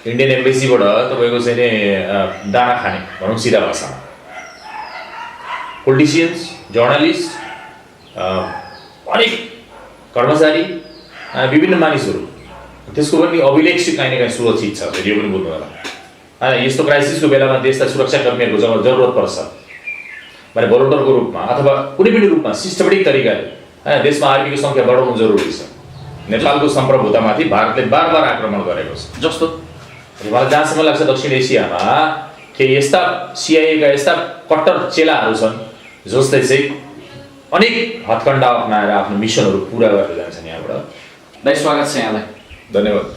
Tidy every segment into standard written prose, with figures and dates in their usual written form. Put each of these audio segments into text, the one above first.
Indian एम्बेसीबाट तपाईँको चाहिँ नि दाना खाने भनौँ सिधा भाषामा पोलिटिसियन्स, जर्नलिस्ट, अनेक कर्मचारी, विभिन्न मानिसहरू त्यसको पनि अभिलेख काहीँ न काहीँ सुरक्षित छ। फेरि यो पनि बुझ्नु होला होइन, यस्तो क्राइसिसको बेलामा देशलाई सुरक्षाकर्मीहरूको जब जरुरत पर्छ भने भोलन्टियरको रूपमा अथवा कुनै पनि रूपमा सिस्टमेटिक तरिकाले होइन देशमा आर्मीको सङ्ख्या बढाउनु जरुरी छ। नेपालको सम्प्रभुतामाथि भारतले बार आक्रमण गरेको छ। जस्तो मलाई जहाँसम्म लाग्छ दक्षिण एसियामा केही यस्ता सिआइएका यस्ता कट्टर चेलाहरू छन् जसले चाहिँ अनेक हत्कण्डा अपनाएर आफ्नो मिसनहरू पुरा गरेर जान्छन्। यहाँबाट दाइ स्वागत छ यहाँलाई। धन्यवाद।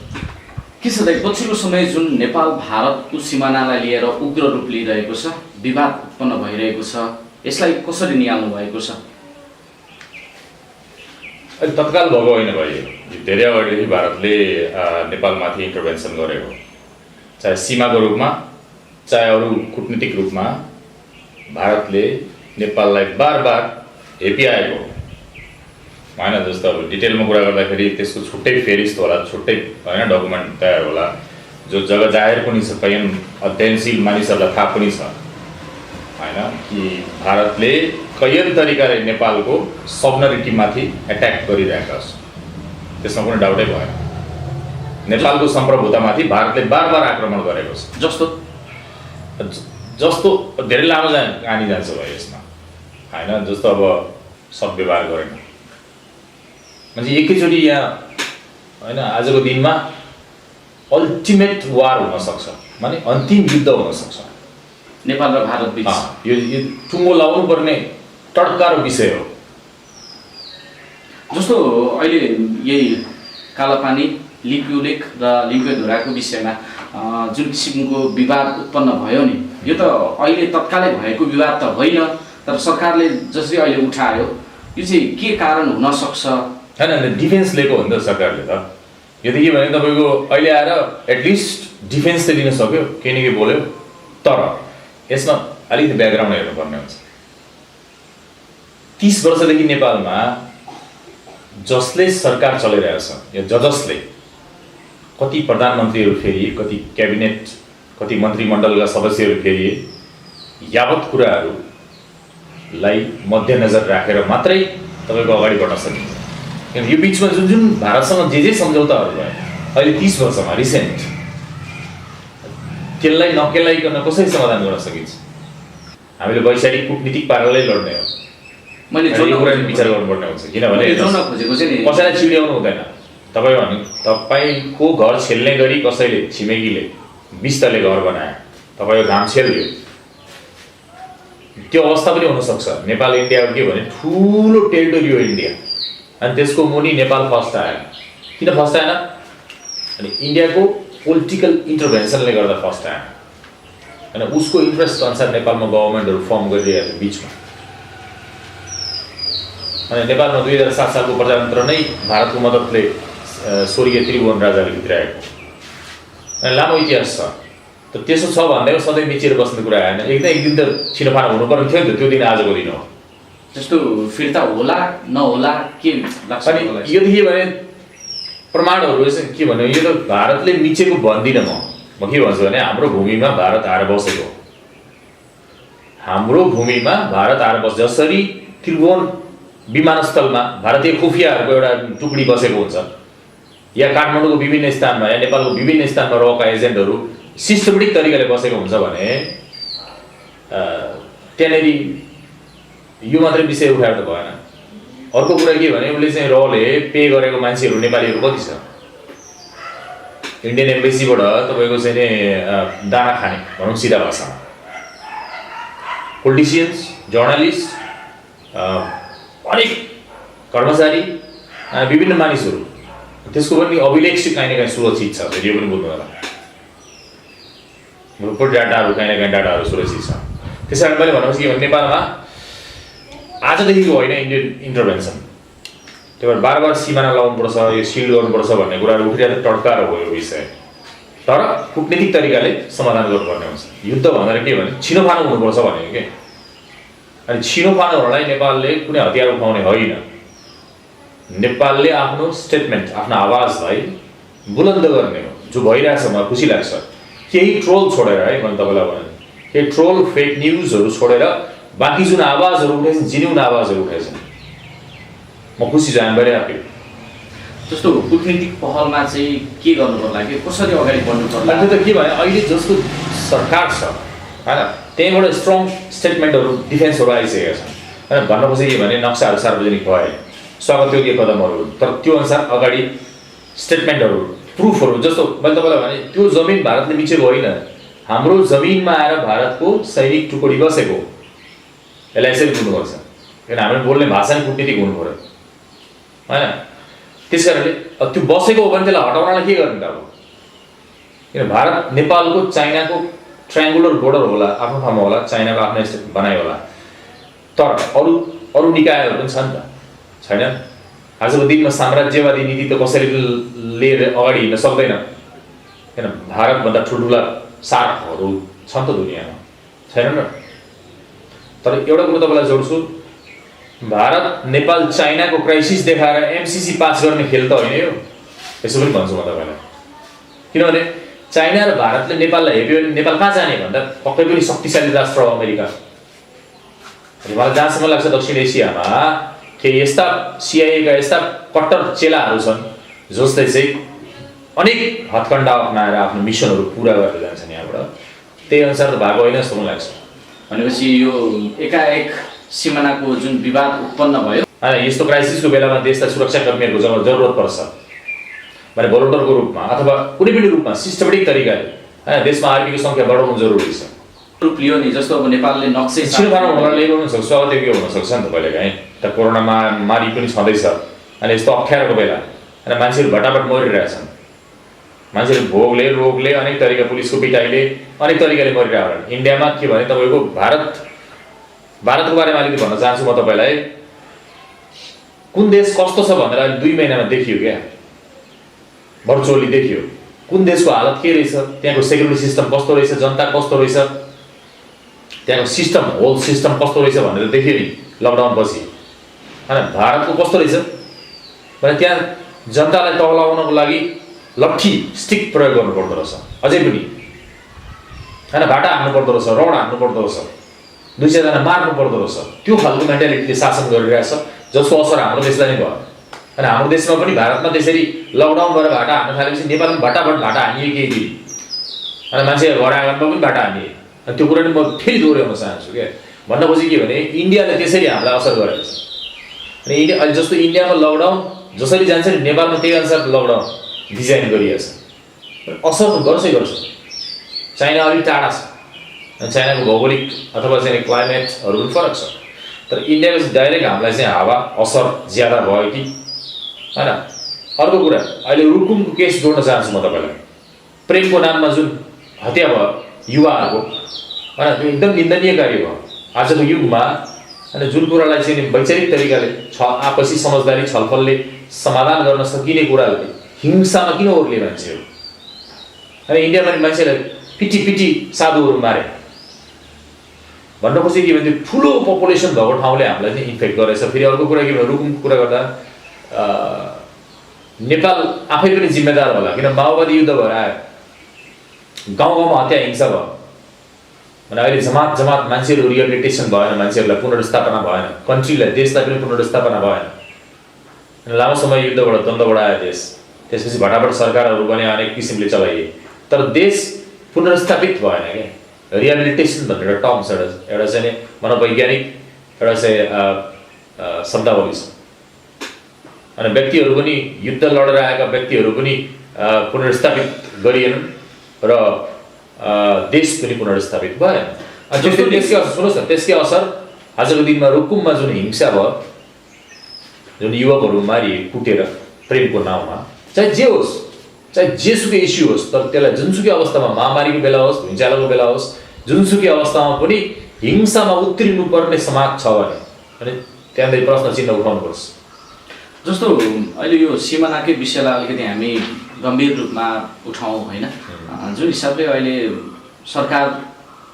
के छ दाइ, पछिल्लो समय जुन नेपाल भारतको सिमानालाई लिएर उग्र रूप लिइरहेको छ, विवाद उत्पन्न भइरहेको छ, यसलाई कसरी निहाल्नु भएको छ? अहिले तत्काल भएको होइन भाइ, धेरै अगाडिदेखि भारतले नेपालमाथि इन्टरभेन्सन गरेको, चाहे सीमाको रूपमा चाहे अरू कूटनीतिक रूपमा भारतले नेपाललाई बार हेपिआएको होइन। जस्तो अब डिटेलमा कुरा गर्दाखेरि त्यसको छुट्टै फेरिस्त होला, छुट्टै होइन डकुमेन्ट तयार होला, जो जग्गा जाहेर पनि छ, कैयन अध्ययनशील मानिसहरूलाई थाहा पनि छ होइन कि भारतले कैयन तरिकाले नेपालको सबनरिटीमाथि एट्याक गरिरहेका छ। त्यसमा कुनै डाउटै भएन। नेपालको सम्प्रभुतामाथि भारतले बार आक्रमण गरेको छ। जस्तो धेरै लामो कहानी जान्छ भयो यसमा होइन। जस्तो अब सद्व्यवहार गरेन मान्छे एकैचोटि यहाँ होइन आजको दिनमा अल्टिमेट वार हुन सक्छ, माने अन्तिम युद्ध हुन सक्छ नेपाल र भारत बीच। यो टुङ्गो लाउनु पर्ने टड्कारो विषय हो। जस्तो अहिले यही कालापानी, लिप्युलेक र लिम्पेधुराको विषयमा जुन किसिमको विवाद उत्पन्न भयो नि, यो त अहिले तत्कालै भएको विवाद त होइन, तर सरकारले जसरी अहिले उठायो यो चाहिँ के कारण हुन सक्छ? होइन, डिफेन्स लिएको हो नि त सरकारले त। यो त के भने तपाईँको अहिले आएर एटलिस्ट डिफेन्स त लिन सक्यो, केही न केही बोल्यो, तर यसमा अलिकति ब्याकग्राउन्ड हेर्नुपर्ने हुन्छ। 30 वर्षदेखि नेपालमा जसले सरकार चलाइरहेको छ या जसले कति प्रधानमन्त्रीहरू फेरि, कति क्याबिनेट, कति मन्त्रीमण्डलका सदस्यहरू फेरि, यावत कुराहरूलाई मध्यनजर राखेर मात्रै तपाईँको अगाडि बढ्न सकिन्छ। किनभने यो बिचमा जुन भारतसँग जे सम्झौताहरू भयो अहिले 30 वर्षमा रिसेन्ट, त्यसलाई नकेलाइकन कसरी समाधान गर्न सकिन्छ? हामीले वैचारिक कूटनीतिक पाराले लड्ने हो। मैले यो कुरा विचार गर्नुपर्ने हुन्छ, किनभने कसैलाई चिड्याउनु हुँदैन। तपाईँको घर छेल्ने गरी कसैले, छिमेकीले 20 तले घर बनायो, तपाईँको घाम छेल्यो, त्यो अवस्था पनि हुनसक्छ। नेपाल इन्डियाको के भने ठुलो टेरिटोरी हो इन्डिया, अनि त्यसको मुनि नेपाल फर्स्ट आएन। किन फर्स्ट आएन? अनि इन्डियाको पोलिटिकल इन्टरभेन्सनले गर्दा फर्स्ट आएन होइन। उसको इन्ट्रेस्ट अनुसार नेपालमा गभर्मेन्टहरू फर्म गरिरहेको थियो बिचमा। अनि नेपालमा 2007 सालको प्रजातन्त्र नै भारतको मद्दतले स्वर्गीय त्रिभुवन राजाले भित्राएको अनि लामो इतिहास छ। त त्यसो छ भन्दै सधैँ मिचेर बस्ने कुरा आएन। एक दिन त छिनोफानो हुनुपर्ने थियो नि त, त्यो दिन आजको दिन हो। जस्तो फिर्ता होला नहोला के लाग्छ? अनि यो त के भने प्रमाणहरू के भन्यो, यो त भारतले मिचेको भन्दिनँ म के भन्छु भने हाम्रो भूमिमा भारत आएर बसेको, हाम्रो भूमिमा भारत आएर बस। जसरी त्रिभुवन विमानस्थलमा भारतीय खुफियाहरूको एउटा टुकडी बसेको हुन्छ, या काठमाडौँको विभिन्न स्थानमा या नेपालको विभिन्न स्थानमा रहेका एजेन्टहरू सिस्टमेटिक तरिकाले बसेको हुन्छ भने त्यहाँनिर यो मात्रै विषय उठाएर त भएन। अर्को कुरा के भने उसले चाहिँ रले पे गरेको मान्छेहरू नेपालीहरू कति छ? इन्डियन एम्बेसीबाट तपाईँको चाहिँ नि दाना खाने भनौँ सिधा भाषामा पोलिटिसियन्स, जर्नलिस्ट, अनेक कर्मचारी, विभिन्न मानिसहरू त्यसको पनि अभिलेख काहीँ न काहीँ सुरक्षित छ। फेरि यो पनि बुझ्नु होला, ग्रुपको डाटाहरू काहीँ न काहीँ डाटाहरू सुरक्षित छ। त्यस कारण मैले भनेपछि के भने नेपालमा आजदेखिको होइन इन्डियन इन्टरभेन्सन, त्यही भएर बार सिमाना लगाउनुपर्छ, यो सिल्ड गर्नुपर्छ भन्ने कुराहरू उठिरहेको टड्कारो हो यो विषय। तर कूटनीतिक तरिकाले समाधान गर्नुपर्ने हुन्छ। युद्ध भनेर के भने छिनोफानो हुनुपर्छ भनेको के। अनि छिनोफानोहरूलाई नेपालले कुनै हतियार उठाउने होइन। नेपालले आफ्नो स्टेटमेन्ट, आफ्नो आवाजलाई बुलन्द गर्ने हो। जो भइरहेछ मलाई खुसी लाग्छ। केही ट्रोल छोडेर है मैले तपाईँलाई भने केही ट्रोल फेक न्युजहरू छोडेर बाँकी जुन आवाजहरू उठेछन् जेन्युन आवाजहरू उठेछन् म खुसी छु। I'm very happy. जस्तो कूटनीतिक पहलमा चाहिँ के गर्नु पर्ला कि कसरी अगाडि बढ्नु पर्ला? त्यो त के भने अहिले जसको सरकार छ होइन त्यहीँबाट स्ट्रङ स्टेटमेन्टहरू डिफेन्सहरू आइसकेका छन् होइन। भन्न खोजेको के भने नक्साहरू सार्वजनिक भए स्वागतयोग्य कदमहरू, तर त्यो अनुसार अगाडि स्टेटमेन्टहरू प्रुफहरू जस्तो मैले तपाईँलाई भने त्यो जमिन भारतले मिचेको होइन, हाम्रो जमिनमा आएर भारतको सैनिक टुकडी बसेको। यसलाई यसरी बुझ्नुपर्छ किन हामीले बोल्ने भाषा नै कूटनीतिक हुनु पऱ्यो होइन। त्यस कारणले त्यो बसेको हो भने त्यसलाई हटाउनलाई के गर्ने त अब? किन भारत नेपालको चाइनाको ट्रायङ्गुलर बोर्डर होला, आफ्नो ठाउँमा होला, चाइनाको आफ्नो स्टेट बनायो होला, तर अरू अरू निकायहरू पनि छन् त छैनन्। आजको दिनमा साम्राज्यवादी नीति त कसैले लिएर अगाडि हिँड्न सक्दैन किन भारतभन्दा ठुल्ठुला सार्कहरू छन् त दुनियाँमा छैनन् र। तर एउटा कुरो तपाईँलाई जोड्छु, भारत नेपाल चाइनाको क्राइसिस देखाएर एमसिसी पास गर्ने खेल त होइन यो। यसो पनि भन्छु म तपाईँलाई, किनभने चाइना र भारतले नेपाललाई हेप्यो भने नेपाल कहाँ जाने भन्दा पक्कै पनि शक्तिशाली राष्ट्र हो अमेरिका। मलाई जहाँसम्म लाग्छ दक्षिण एसियामा केही यस्ता सिआइएका यस्ता कट्टर चेलाहरू छन् जसले चाहिँ अनेक हत्कण्डा अपनाएर आफ्नो मिसनहरू पुरा गरेर जान्छन् यहाँबाट। त्यही अनुसार त भएको होइन जस्तो मलाई लाग्छ। भनेपछि यो एकाएक सिमानाको जुन विवाद उत्पन्न भयो होइन, यस्तो क्राइसिसको बेलामा देशलाई सुरक्षाकर्मीहरूको जरुरत पर्छ भने भोलन्टियरको रूपमा अथवा कुनै पनि रूपमा सिस्टमेटिक तरिकाले होइन देशमा आर्मीको सङ्ख्या बढाउनु जरुरी छ। रूप लियो नि, जस्तो अब नेपालले नक्सै छिनोफानो हुन ल्याउनु सक्छ, स्वागतयोग्य हुनसक्छ नि त कहिलेकाहीँ। त कोरोना महामारी पनि छँदैछ अनि यस्तो अप्ठ्यारोको बेला होइन मान्छेहरू भटाभट मरिरहेछन्, मान्छेहरू भोगले रोगले अनेक तरिका पुलिसको पिटाइले अनेक तरिकाले मरिरहेको। इन्डियामा के भने तपाईँको भारतको बारेमा अलिकति भन्न चाहन्छु म तपाईँलाई। कुन देश कस्तो छ भनेर अहिले 2 महिनामा देखियो क्या, भर्चुअली देखियो कुन देशको हालत के रहेछ, त्यहाँको सेक्युरिटी सिस्टम कस्तो रहेछ, जनता कस्तो रहेछ, त्यहाँको सिस्टम होल सिस्टम कस्तो रहेछ भनेर देखियो नि लकडाउन पछि होइन। भारतको कस्तो रहेछ भने त्यहाँ जनतालाई टहलाउनको लागि लट्ठी स्टिक प्रयोग गर्नु पर्दो रहेछ अझै पनि होइन, भाटा हान्नु पर्दो रहेछ, रड हान्नु पर्दो रहेछ, 200 जना मार्नु पर्दो रहेछ। त्यो खालको मेन्टालिटीले शासन गरिरहेछ जसको असर हाम्रो देशलाई नै भयो। अनि हाम्रो देशमा पनि भारतमा त्यसरी लकडाउन गरेर भाटा हान्न थालेपछि नेपालमा भटाभट भाटा हानिए केही दिन अनि मान्छे घर आँगनमा पनि भाटा हानिए। अनि त्यो कुरा नि म फेरि दोहोऱ्याउन चाहन्छु क्या। भन्न खोजेँ के भने इन्डियाले त्यसरी हामीलाई असर गरेको छ। अनि इन्डिया अहिले जस्तो इन्डियामा लकडाउन जसरी जान्छ नि नेपालमा त्यही अनुसार लकडाउन डिजाइन गरिएको छ। असर त गर्छै गर्छ। चाइना अलिक टाढा छ अनि चाइनाको भौगोलिक अथवा चाहिँ क्लाइमेटहरू पनि फरक छ, तर इन्डियाको चाहिँ डाइरेक्ट हामीलाई चाहिँ हावा असर ज्यादा भयो कि होइन। अर्को कुरा अहिले रुकुमको केस जोड्न चाहन्छु म तपाईँलाई। प्रेमको नाममा जुन हत्या भयो युवाहरूको होइन त्यो एकदम निन्दनीय कार्य भयो आजको युगमा। अनि जुन कुरालाई चाहिँ वैचारिक तरिकाले आपसी समझदारी छलफलले समाधान गर्न सकिने कुराले हिंसामा किन ओर्ले मान्छेहरू। अनि इन्डियामा मान्छेलाई पिटी साधुहरू मारे। भन्न खोजेँ के भने त्यो ठुलो पपुलेसन भएको ठाउँले हामीलाई चाहिँ इन्फेक्ट गरेछ। फेरि अर्को कुरा के भने रुकुमको कुरा गर्दा नेपाल आफै पनि जिम्मेदार होला, किन माओवादी युद्ध भएर आयो, गाउँ हत्या हिंसा भयो भने अहिले जमात मान्छेहरू रिहेबिलिटेसन भएन, मान्छेहरूलाई पुनर्स्थापना भएन, कन्ट्रीलाई देशलाई पनि पुनर्स्थापना भएन। लामो समय युद्धबाट द्वन्द्वबाट आयो देश, त्यसपछि भटाभट सरकारहरू पनि अनेक किसिमले चलाइए, तर देश पुनर्स्थापित भएन क्या। रिहेबिलिटेसन भनेर एउटा टर्म छ, एउटा चाहिँ मनोवैज्ञानिक एउटा चाहिँ शब्दावली छ। अनि व्यक्तिहरू पनि युद्ध लडेर आएका व्यक्तिहरू पनि पुनर्स्थापित गरिएनन् र देश पनि पुनर्स्थापित भएन। त्यसकै असर सुन्नुहोस् न, त्यसकै असर आजको दिनमा रुकुममा जुन हिंसा भयो, जुन युवकहरू मारिए कुटेर प्रेमको नाउँमा, चाहे जे होस्, चाहे जेसुकै इस्यु होस्, तर त्यसलाई जुनसुकै अवस्थामा महामारीको बेला होस्, भुइँचालोको बेला होस्, जुनसुकै अवस्थामा पनि हिंसामा उत्रिनु पर्ने समाज छ भने अनि त्यहाँदेखि प्रश्न चिन्ह उठाउनुपर्छ। जस्तो अहिले यो सिमानाकै विषयलाई अलिकति हामी गम्भीर रूपमा उठाउँ होइन। जुन हिसाबले अहिले सरकार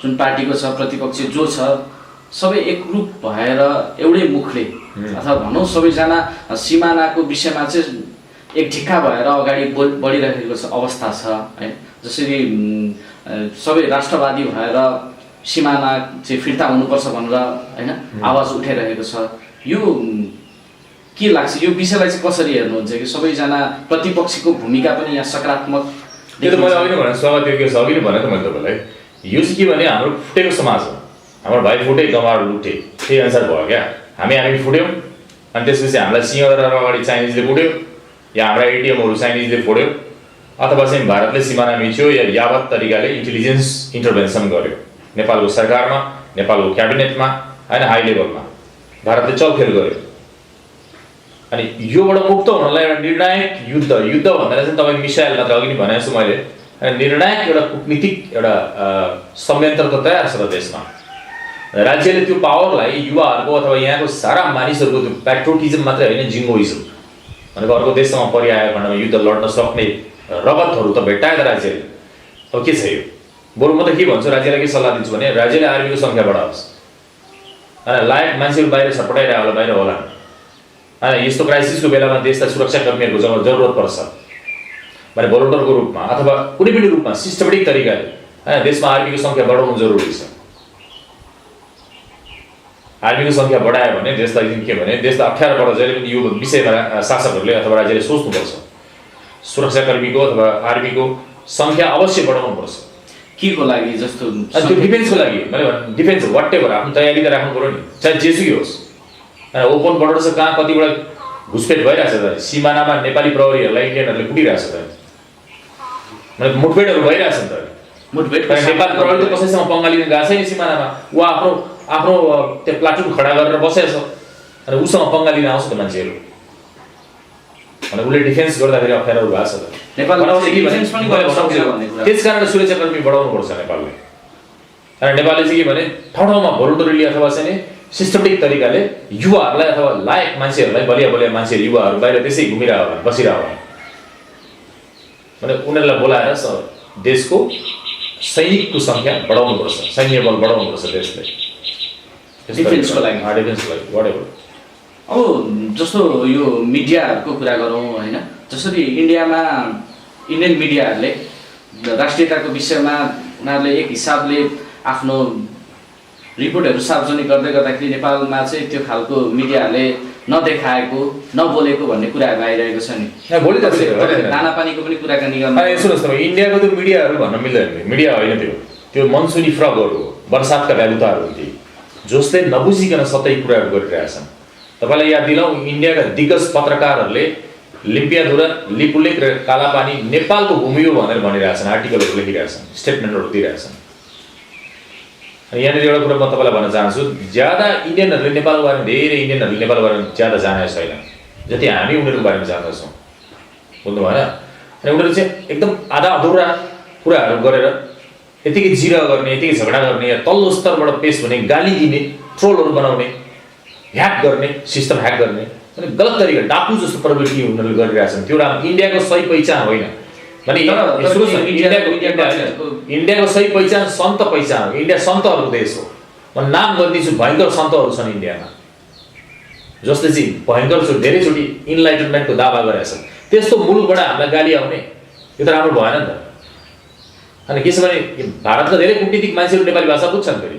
जुन पार्टीको छ, प्रतिपक्ष जो छ, सबै एकरूप भएर एउटै मुखले अथवा भनौँ सबैजना सिमानाको विषयमा चाहिँ एक ढिक्का भएर अगाडि बढिरहेको अवस्था छ है। जसरी सबै राष्ट्रवादी भएर सिमाना चाहिँ फिर्ता हुनुपर्छ भनेर होइन आवाज उठाइरहेको छ। यो के लाग्छ, यो विषयलाई चाहिँ कसरी हेर्नुहुन्छ कि सबैजना प्रतिपक्षीको भूमिका पनि यहाँ सकारात्मक? त्यो त मैले अघि नै भने स्वागत योग्य छ, अघि नै भने त मैले तपाईँलाई यो चाहिँ के भने हाम्रो फुटेको समाज हो। हाम्रो भाइ फुटे गमाएर लुटे त्यही अनुसार भयो क्या। हामी फुट्यौँ अनि त्यसपछि हामीलाई सिंहदरबार अगाडि चाइनिजले फुट्यो या हाम्रा एटिएमहरू चाइनिजले फोड्यो अथवा चाहिँ भारतले सिमाना मिच्यो या यावत तरिकाले इन्टेलिजेन्स इन्टरभेन्सन गर्यो नेपालको सरकारमा, नेपालको क्याबिनेटमा होइन, हाई लेभलमा भारतले चलखेल गर्यो। अनि योबाट मुक्त हुनलाई एउटा निर्णायक युद्ध भन्दा चाहिँ तपाईँ मिसाइल मात्र अघि नै भनेको छु मैले, निर्णायक एउटा कूटनीतिक एउटा संयन्त्र त तयार छ त देशमा। राज्यले त्यो पावरलाई युवाहरूको अथवा यहाँको सारा मानिसहरूको त्यो प्याट्रोटिजम मात्रै होइन, जिङ्गोइजम भनेको अर्को देशसँग परिआएको खण्डमा युद्ध लड्न सक्ने रगतहरू त भेट्टायो त राज्यले। अब के छ यो? बरु म त के भन्छु, राज्यलाई के सल्लाह दिन्छु भने राज्यले आर्मीको सङ्ख्या बढाओस् होइन, लायक मान्छेहरू बाहिर छटपटाइरहेको होला, बाहिर होला होइन। यस्तो क्राइसिसको बेलामा देशलाई सुरक्षाकर्मीहरूको जब जरुरत पर्छ भने भोलन्टियरको रूपमा अथवा कुनै पनि रूपमा सिस्टमेटिक तरिकाले होइन देशमा आर्मीको सङ्ख्या बढाउनु जरुरी छ। आर्मीको सङ्ख्या बढायो भने देशलाई के भने देशलाई अप्ठ्यारोबाट जहिले पनि यो विषयमा शासकहरूले अथवा राज्यले सोच्नुपर्छ। सुरक्षाकर्मीको अथवा आर्मीको सङ्ख्या अवश्य बढाउनुपर्छ। के को लागि? जस्तो त्यो डिफेन्सको लागि मैले भने डिफेन्स वाट एभर आफ्नो तयारी त राख्नु पऱ्यो नि, चाहे जेसुकै होस्। ओपन बर्डर छ, कहाँ कतिवटा घुसपेट भइरहेछ त, सिमानामा नेपाली प्रहरीहरूलाई इन्डियनहरूले कुटिरहेछ त, मतलब मुठभेडहरू भइरहेछ नि त। मुठभेड नेपाल प्रहरी त कसैसँग पंगा लिन गएको छैन सिमानामा, ऊ आफ्नो त्यो प्लाटुन खडा गरेर बसेको छ अनि उसँग पंगा लिन आउँछ त मान्छेहरू। अनि उसले डिफेन्स गर्दाखेरि अप्ठ्यारो भएको छ त। त्यस कारण सुरक्षाकर्मी बढाउनुपर्छ नेपालले। र नेपालले चाहिँ के भने ठाउँ ठाउँमा भोलन्टरीली अथवा चाहिँ सिस्टमेटिक तरिकाले युवाहरूलाई अथवा लायक मान्छेहरूलाई, बलिया बलिया मान्छेहरू युवाहरू बाहिर त्यसै घुमिरहेको होला, बसिरहेको होला भने उनीहरूलाई बोलाएर देशको सैनिकको सङ्ख्या बढाउनुपर्छ, सैन्य बल बढाउनुपर्छ देशले डिफेन्सको लागि, वाटेभर। अब जस्तो यो मिडियाहरूको कुरा गरौँ होइन, जसरी इन्डियामा इन्डियन मिडियाहरूले राष्ट्रियताको विषयमा उनीहरूले एक हिसाबले आफ्नो रिपोर्टहरू सार्वजनिक गर्दै गर्दाखेरि नेपालमा चाहिँ त्यो खालको मिडियाहरूले नदेखाएको नबोलेको भन्ने कुराहरू आइरहेको छ नि। भोलि त दानापानीको पनि कुराकानी गर्नु। सुन्नुहोस् तपाईँ, इन्डियाको त्यो मिडियाहरू भन्न मिल्दैन, मिडिया होइन त्यो मनसुनी फ्रगहरू हो, बर्सातका बेलुताहरू हुन्थे जसले नबुझिकन सतै कुराहरू गरिरहेछन्। तपाईँलाई याद दिलाउँ, इन्डियाका दिग्गज पत्रकारहरूले लिम्पियाधुरा, लिपुलेक र कालापानी नेपालको भूमि हो भनेर भनिरहेछन्, आर्टिकलहरू लेखिरहेछन्, स्टेटमेन्टहरू दिइरहेछन्। अनि यहाँनिर एउटा कुरा म तपाईँलाई भन्न चाहन्छु, ज्यादा इन्डियनहरूले नेपालको बारेमा, धेरै इन्डियनहरूले नेपालको बारेमा ज्यादा जानेको छैन जति हामी उनीहरूको बारेमा जान्दछौँ, बुझ्नु भएन? अनि उनीहरू चाहिँ एकदम आधा अधुरा कुराहरू गरेर यतिकै जिरा गर्ने, यतिकै झगडा गर्ने या तल्लो स्तरबाट पेस हुने, गाली दिने, ट्रोलहरू बनाउने, ह्याक गर्ने, सिस्टम ह्याक गर्ने, अनि गलत तरिका डाकु जस्तो प्रवृत्ति उनीहरूले गरिरहेछन्। त्यो इन्डियाको सही पहिचान होइन। भने इन्डियाको सही पहिचान सन्त पहिचान हो। इन्डिया सन्तहरूको देश हो। म नाम गरिदिन्छु, भयङ्कर सन्तहरू छन् इन्डियामा जसले चाहिँ भयङ्कर धेरैचोटि इन्लाइटनमेन्टको दावा गरेका छन्। त्यस्तो मुलुकबाट हामीलाई गाली आउने यो त राम्रो भएन नि त। अनि के छ भने भारतका धेरै कूटनीतिक मान्छेहरू नेपाली भाषा बुझ्छन्, फेरि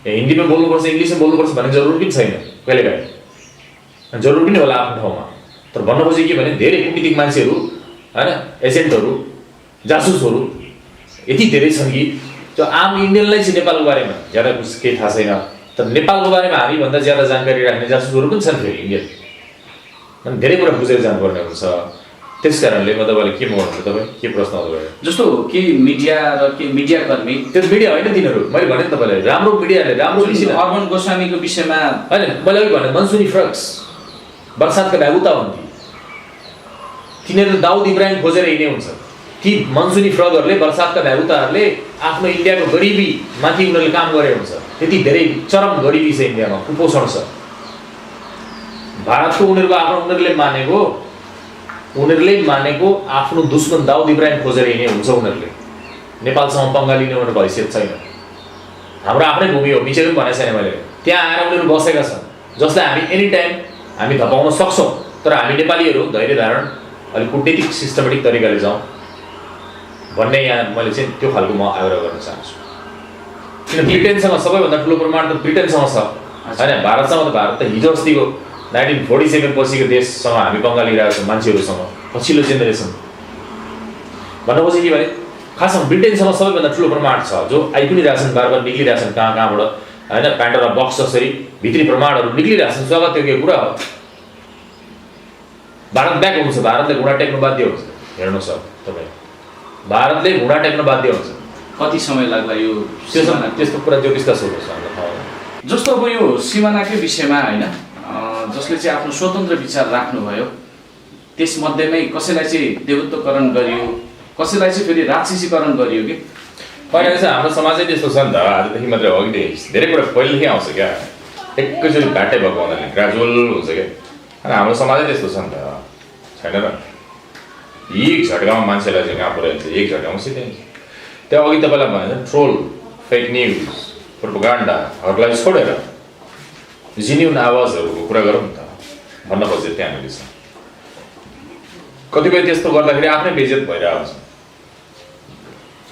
हिन्दीमा बोल्नुपर्छ, इङ्ग्लिसमा बोल्नुपर्छ भन्ने जरुरी पनि छैन, कहिलेकाहीँ जरुरी पनि होला आफ्नो ठाउँमा। तर भन्न खोजेको के भने धेरै कूटनीतिक मान्छेहरू होइन, एजेन्टहरू, जासुसहरू यति धेरै छन् कि त्यो आम इन्डियनलाई चाहिँ नेपालको बारेमा ज्यादा कुछ केही थाहा छैन। तर नेपालको बारेमा हामीभन्दा ज्यादा जानकारी राख्ने जासुसहरू पनि छन् फेरि इन्डियन। अनि धेरै कुरा बुझेर जानुपर्ने हुन्छ। त्यस कारणले म तपाईँलाई के भन्छु, तपाईँ के प्रश्न गर्नुभयो? जस्तो के मिडिया र के मिडियाकर्मी, त्यो मिडिया होइन तिनीहरू। मैले भने नि तपाईँलाई, राम्रो मिडियाले राम्रो अर्बन गोस्वामीको विषयमा होइन, मैले अघि भने मनसुनी फ्रग्स बर्सातका भ्यागुता हुन्थे, तिनीहरू दाउद इब्राहिम खोजेर हिँड्ने हुन्छ। ती मनसुनी फ्रगहरूले, बर्सातका भ्यागुताहरूले आफ्नो इन्डियाको गरिबीमाथि उनीहरूले काम गरे हुन्छ। त्यति धेरै चरम गरिबी छ इन्डियामा, कुपोषण छ। भारतको उनीहरूले मानेको आफ्नो दुश्मन दाउद इब्राहिम खोजेर हिँड्ने हुन्छ उनीहरूले। नेपालसँग पंगा लिने उनीहरूको हैसियत छैन। हाम्रो आफ्नै भूमि हो, मिचेको पनि भनेको छैन मैले। त्यहाँ आएर उनीहरू बसेका छन् जसलाई हामी एनी टाइम हामी धपाउन सक्छौँ। तर हामी नेपालीहरू धैर्य धारण अलिक कुटनीतिक सिस्टमेटिक तरिकाले जाउँ भन्ने यहाँ मैले चाहिँ त्यो खालको म आग्रह गर्न चाहन्छु। किन ब्रिटेनसँग सबैभन्दा ठुलो प्रमाण त ब्रिटेनसँग छ होइन, भारतसँग त भारत त हिजो अस्तिको 1947 पछिको देशसँग हामी पंगा लिइरहेको छौँ मान्छेहरूसँग, पछिल्लो जेनेरेसन। भन्न खोजेँ के भने खासमा ब्रिटेनसँग सबैभन्दा ठुलो प्रमाण छ जो आइपुनि रहेछन्, बारबार निक्लिरहेछन् कहाँ कहाँबाट होइन, प्यान्डोरा बक्स जसरी भित्री प्रमाणहरू निक्लिरहेछन्, स्वागत कुरा हो। भारत ब्याक हुन्छ, भारतले घुँडा टेक्नु बाध्य हुन्छ। हेर्नुहोस् अब तपाईँ, भारतले घुँडा टेक्न बाध्य हुन्छ। कति समय लाग्ला यो त्यस्तो कुरा ज्योतिषका सोध्नुहोस्। जस्तो अब यो सिमानाकै विषयमा होइन, जसले चाहिँ आफ्नो स्वतन्त्र विचार राख्नुभयो, त्यसमध्येमै कसैलाई चाहिँ देवत्वकरण गरियो, कसैलाई चाहिँ फेरि राक्षसीकरण गरियो कि पहिला चाहिँ हाम्रो समाजै त्यस्तो छ नि त। आजदेखि मात्रै हो कि धेरै कुरा पहिलेदेखि आउँछ क्या, एकैचोटि घाटै भएको हुँदैन, ग्रेजुअल हुन्छ क्या। अनि हाम्रो समाजै त्यस्तो छ नि त, छैन र? एक झट्कामा मान्छेलाई चाहिँ कहाँ पुऱ्याइन्छ, एक झट्कामा सिधाइन्छ। त्यो अघि तपाईँलाई भने ट्रोल, फेक न्युज, प्रोपोगन्डाहरूलाई छोडेर जेन्युन आवाजहरूको कुरा गरौँ नि त, भन्न खोजेँ त्यहाँनिर छ। कतिपय त्यस्तो गर्दाखेरि आफ्नै बेइज्जत भइरहेको हुन्छ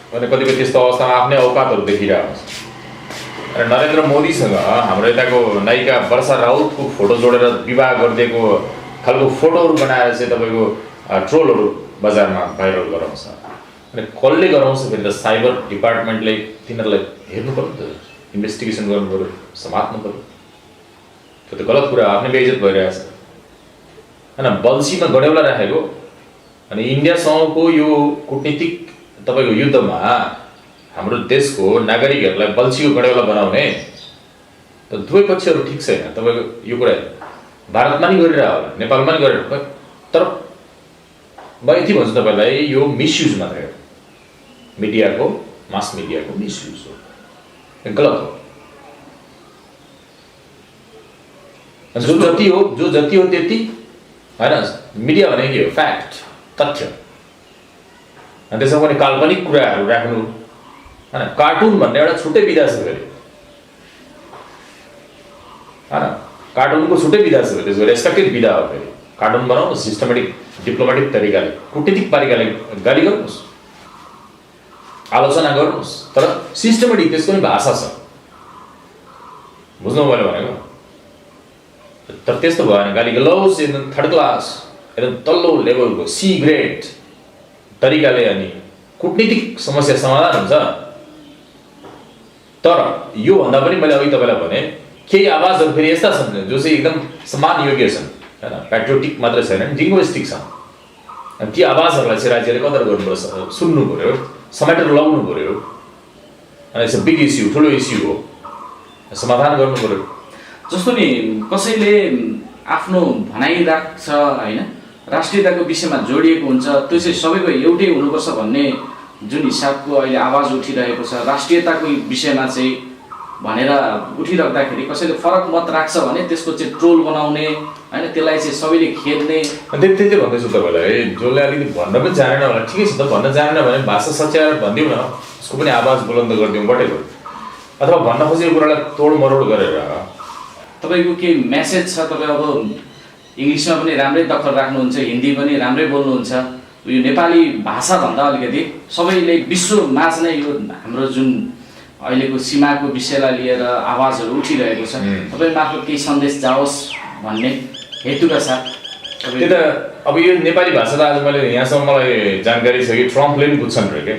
अनि कतिपय त्यस्तो अवस्थामा आफ्नै औकातहरू देखिरहेको हुन्छ। र नरेन्द्र मोदीसँग हाम्रो यताको नायिका वर्षा राउतको फोटो जोडेर विवाह गरिदिएको खालको फोटोहरू बनाएर चाहिँ तपाईँको ट्रोलहरू बजारमा भाइरल गराउँछ। अनि कसले गराउँछ फेरि त साइबर डिपार्टमेन्टले तिनीहरूलाई हेर्नु पऱ्यो नि त, इन्भेस्टिगेसन गर्नु पऱ्यो, समात्नु पऱ्यो। त्यो त गलत कुरा, आफ्नै बेइज्जत भइरहेछ। होइन, बल्छीमा गडेउला राखेको अनि इन्डियासँगको यो कुटनीतिक तपाईँको युद्धमा हाम्रो देशको नागरिकहरूलाई बल्छीको गडेउला बनाउने त दुवै पक्षहरू ठिक छैन। तपाईँको यो कुरा भारतमा नि गरिरहेको होला, नेपालमा नि गरिरहेको, तर म यति भन्छु तपाईँलाई, यो मिसयुज मात्रै हो, मिडियाको, मास मिडियाको मिसयुज हो, गलत हो। जो जति हो त्यति होइन। मिडिया भनेको के हो? फ्याक्ट, तथ्य। अनि त्यसमा पनि काल्पनिक कुराहरू राख्नु होइन। कार्टुन भन्ने एउटा छुट्टै विधा छ फेरि होइन, कार्टुनको छुट्टै विधा छ, त्यसको रेस्पेक्टेड विधा हो। फेरि कार्टुन बनाउनु सिस्टमेटिक डिप्लोमेटिक तरिकाले, कुटनीतिक तरिकाले गाली गर्नुहोस्, आलोचना गर्नुहोस्, तर सिस्टमेटिक त्यसको पनि भाषा छ, बुझ्नु मैले भनेको। तर त्यस्तो भयो भने गाली गलौज एकदम थर्ड क्लास, एकदम तल्लो लेभलको सी ग्रेड तरिकाले अनि कुटनीतिक समस्या समाधान हुन्छ। तर योभन्दा पनि मैले अघि तपाईँलाई भने केही आवाजहरू फेरि यस्ता छन् जो चाहिँ एकदम सम्मान योग्य छन् होइन, पेट्रियोटिक मात्रै छैनन्, जिङ्गोइस्टिक छन्। अनि ती आवाजहरूलाई चाहिँ राज्यले कदर गर्नु पर्यो, सुन्नु पऱ्यो, समेटेर लगाउनु पऱ्यो। अनि यसो बिग इस्यु, ठुलो इस्यु हो, समाधान गर्नु पऱ्यो। जस्तो नि कसैले आफ्नो भनाइ राख्छ होइन, राष्ट्रियताको विषयमा जोडिएको हुन्छ, त्यो चाहिँ सबैको एउटै हुनुपर्छ भन्ने जुन हिसाबको अहिले आवाज उठिरहेको छ, राष्ट्रियताको विषयमा चाहिँ भनेर उठिराख्दाखेरि कसैले फरक मत राख्छ भने त्यसको चाहिँ ट्रोल बनाउने होइन, त्यसलाई चाहिँ सबैले खेल्ने। त्यति भन्दैछु तपाईँलाई, जसले अलिकति भन्न पनि जानेन होला, ठिकै छ त, भन्न जानेन भने भाषा सच्याएर भनिदिउँ न, उसको पनि आवाज बुलन्द गरिदिउँ बटेको, अथवा भन्न खोजेको कुरालाई तोडमरोड गरेर। तपाईँको केही मेसेज छ? तपाईँ अब इङ्ग्लिसमा पनि राम्रै दखल राख्नुहुन्छ, हिन्दी पनि राम्रै बोल्नुहुन्छ, यो नेपाली भाषाभन्दा अलिकति सबैले विश्वमाझ नै यो हाम्रो जुन अहिलेको सीमाको विषयलाई लिएर आवाजहरू उठिरहेको छ, तपाईँ मार्फत केही सन्देश जाओस् भन्ने हेतुका साथ। त्यही त अब यो नेपाली भाषा त आज मैले यहाँसम्म मलाई जानकारी छ कि ट्रम्पले पनि बुझ्छन् रे क्या,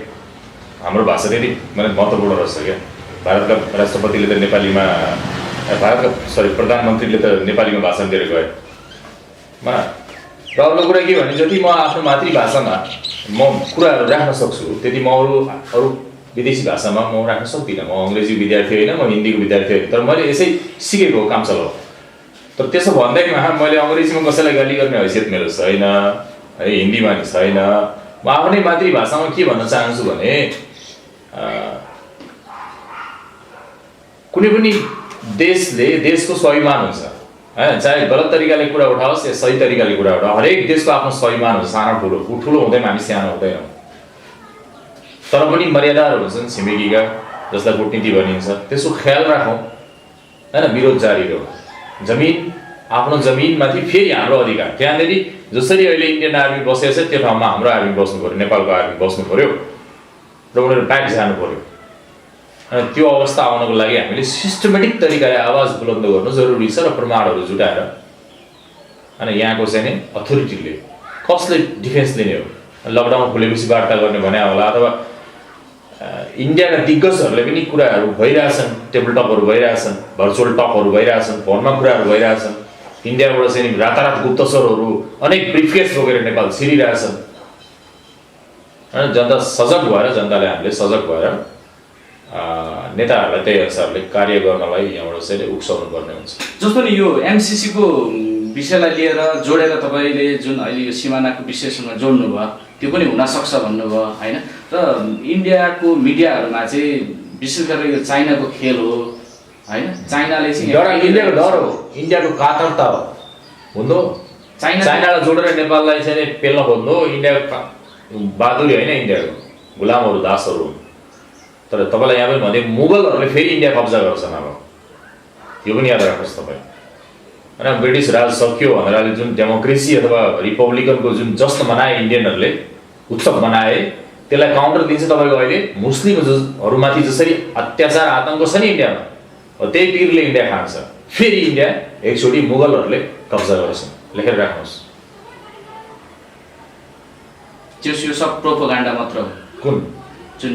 हाम्रो भाषा त्यति मतलब महत्त्वपूर्ण रहेछ क्या। भारतका राष्ट्रपतिले त नेपालीमा, प्रधानमन्त्रीले त नेपालीमा भाषण दिएर गए। र अर्को कुरा के भने जति म आफ्नो मातृभाषामा म कुराहरू राख्न सक्छु त्यति म अरू विदेशी भाषामा म राख्न सक्दिनँ। म अङ्ग्रेजी विद्यार्थी होइन, म हिन्दीको विद्यार्थी होइन, तर मैले यसै सिकेको हो, काम चलाऊ। तर त्यसो भन्दैमा मैले अङ्ग्रेजीमा कसैलाई गाली गर्ने हैसियत मेरो छैन है, हिन्दीमा नि छैन। म आफ्नै मातृभाषामा के भन्न चाहन्छु भने कुनै पनि देशले देशको स्वाभिमान हुन्छ होइन, चाहे गलत तरिकाले कुरा उठाओस् या सही तरिकाले कुरा उठाओस्, हरेक देशको आफ्नो स्वाभिमान हुन्छ, सानो ठुलो। ठुलो हुँदैमा हामी सानो हुँदैनौँ, तर पनि मर्यादाहरू हुन्छन् छिमेकीका, जसलाई कूटनीति भनिन्छ। त्यसको ख्याल राखौँ होइन, विरोध जारी रह्यो। जमिन आफ्नो जमिनमाथि फेरि हाम्रो अधिकार, त्यहाँनिर जसरी अहिले इन्डियन आर्मी बसेको छ त्यो ठाउँमा हाम्रो आर्मी बस्नु पऱ्यो, नेपालको आर्मी बस्नु पऱ्यो र उनीहरू ब्याक जानु पऱ्यो। अनि त्यो अवस्था आउनको लागि हामीले सिस्टमेटिक तरिकाले आवाज बुलन्द गर्नु जरुरी छ र प्रमाणहरू जुटाएर। अनि यहाँको चाहिँ नि अथोरिटीले कसले डिफेन्स लिने हो, लकडाउन खुलेपछि वार्ता गर्ने भने होला, अथवा इन्डियाका दिग्गजहरूले पनि कुराहरू भइरहेछन्, टेबल टकहरू भइरहेछन्, भर्चुअल टकहरू भइरहेछन्, फोनमा कुराहरू भइरहेछन्। इन्डियाबाट चाहिँ रातारात गुप्तचरहरू अनेक ब्रिफकेस बोकेर नेपाल छिरिरहेछन्। जनता सजग भएर, जनताले हामीले सजग भएर नेताहरूलाई त्यही अनुसारले कार्य गर्नलाई यहाँबाट चाहिँ उक्साउनु पर्ने हुन्छ। जस्तो नि यो एमसिसीको विषयलाई लिएर जोडेर तपाईँले जुन अहिले यो सिमानाको विषयसँग जोड्नुभयो त्यो पनि हुनसक्छ भन्नुभयो होइन। र इन्डियाको मिडियाहरूमा चाहिँ विशेष गरेर यो चाइनाको खेल हो होइन, चाइनाले चाहिँ इन्डियाको डर हो, इन्डियाको कातरता हो हुँदो। चाइनालाई जोडेर नेपाललाई चाहिँ पेल्न खोज्नु हो। इन्डियाको बहादुरी होइन, इन्डियाको गुलामहरू दासहरू। तर तपाईँलाई यहाँ पनि भने मुगलहरूले फेरि इन्डिया कब्जा गर्छन् अब, यो पनि याद राख्नुहोस् तपाईँ। होइन, ब्रिटिस राज सकियो भनेर अहिले जुन डेमोक्रेसी अथवा रिपब्लिकनको जुन जश्न मनाए इन्डियनहरूले, उत्सव मनाए, त्यसलाई काउन्टर दिन्छ तपाईँको अहिले मुस्लिमहरूमाथि जसरी अत्याचार आतङ्क छ नि इन्डियामा, त्यही पिरले इन्डिया खान्छ। फेरि इन्डिया एकचोटि मुगलहरूले कब्जा गर्छन्, लेखेर राख्नुहोस्। यो सब प्रोपोगान्डा मात्र हो। कुन जुन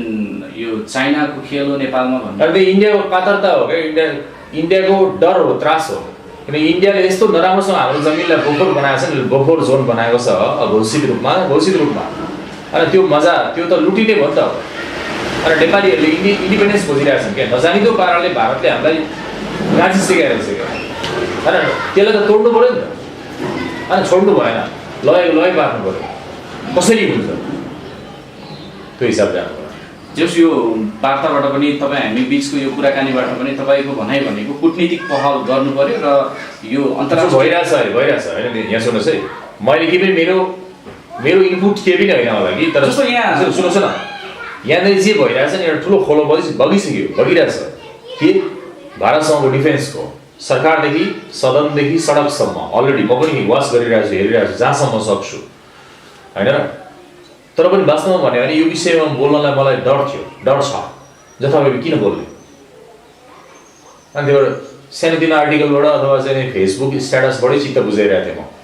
यो चाइनाको खेल हो नेपालमा भन्नु, अरे इन्डियाको कातरता हो क्या, इन्डियाको डर हो, त्रास हो। किन इन्डियाले यस्तो नराम्रोसँग हाम्रो जमिनलाई बोफोर बनाएको छ नि, बोफोर जोन बनाएको छ घोषित रूपमा। अनि त्यो मजा त्यो त लुटिने भयो नि त। अनि नेपालीहरूले इन्डिपेन्डेन्स खोजिरहेछन् क्या, नजानिदो पाराले भारतले हामीलाई गाँची सिकाइरहेको छ क्या। होइन, त्यसलाई त तोड्नु पऱ्यो नि त। अनि छोड्नु भएन, लय पार्नु पऱ्यो। कसरी हुन्छ त्यो हिसाबले जानु पऱ्यो। जस यो वार्ताबाट पनि तपाईँ हामी बिचको यो कुराकानीबाट पनि तपाईँको भनाइ भनेको कूटनीतिक पहल गर्नु पर्यो र यो अन्तर्राष्ट्रिय भइरहेछ होइन। यहाँ सुन्नुहोस् है, मैले के पनि मेरो इनपुट के पनि होइन होला कि, तर जस्तो यहाँ सुन्नुहोस् न, यहाँनिर जे भइरहेछ नि एउटा ठुलो खोलो बगिरहेछ के भारतसँगको डिफेन्सको, सरकारदेखि सदनदेखि सडकसम्म अलरेडी म पनि वाच गरिरहेको छु, हेरिरहेको छु जहाँसम्म सक्छु होइन र। तर पनि वास्तवमा भन्यो भने यो विषयमा बोल्नलाई मलाई डर छ। जथाभावी किन बोल्ने? अनि त्यो सानोतिनो आर्टिकलबाट अथवा चाहिँ फेसबुक स्ट्याटसबाटै चित्त बुझाइरहेको थिएँ म।